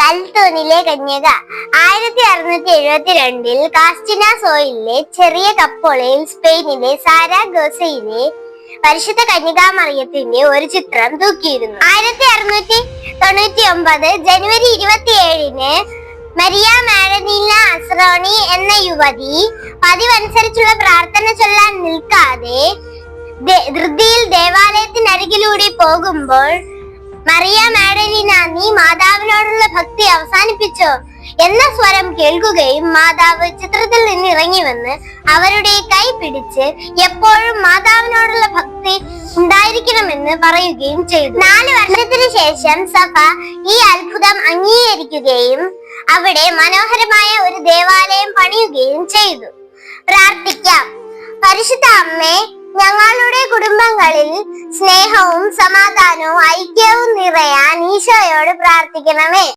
അൽത്തോനിലെ കന്യക 1672 കാസ്റ്റിന സോയിലെ ചെറിയ കപ്പോളയിൽ സ്പെയിനിലെ സാരാഗോസയിലെ പരിശുദ്ധ കന്യകാമറിയത്തിന്റെ ഒരു ചിത്രം തൂക്കിയിരുന്നു. 1699 ജനുവരി 27 മരിയ മാഡലീന അസ്രോണി എന്ന യുവതി പതിവനുസരിച്ചുള്ള പ്രാർത്ഥന ചൊല്ലാൻ നിൽക്കാതെ ധൃതിയിൽ ദേവാലയത്തിനരികിലൂടെ പോകുമ്പോൾ, മറിയ മാഡലീന, നീ മാതാവിനോടുള്ള ഭക്തി അവസാനിപ്പിച്ചോ എന്ന സ്വരം കേൾക്കുകയും മാതാവ് ചിത്രത്തിൽ നിന്ന് ഇറങ്ങി വന്ന് അവരുടെ കൈ പിടിച്ച് എപ്പോഴും മാതാവിനോടുള്ള ഭക്തി ഉണ്ടായിരിക്കണമെന്ന് പറയുകയും ചെയ്തു. 4 വർഷത്തിനു ശേഷം സഭ ഈ അത്ഭുതം അംഗീകരിക്കുകയും അവിടെ മനോഹരമായ ഒരു ദേവാലയം പണിയുകയും ചെയ്തു. പ്രാർത്ഥിക്കാം. പരിശുദ്ധ അമ്മേ, ഞങ്ങളുടെ കുടുംബങ്ങളിൽ സ്നേഹവും സമാധാനവും ഐക്യവും നിറയാൻ ഈശോയോട് പ്രാർത്ഥിക്കണമേ.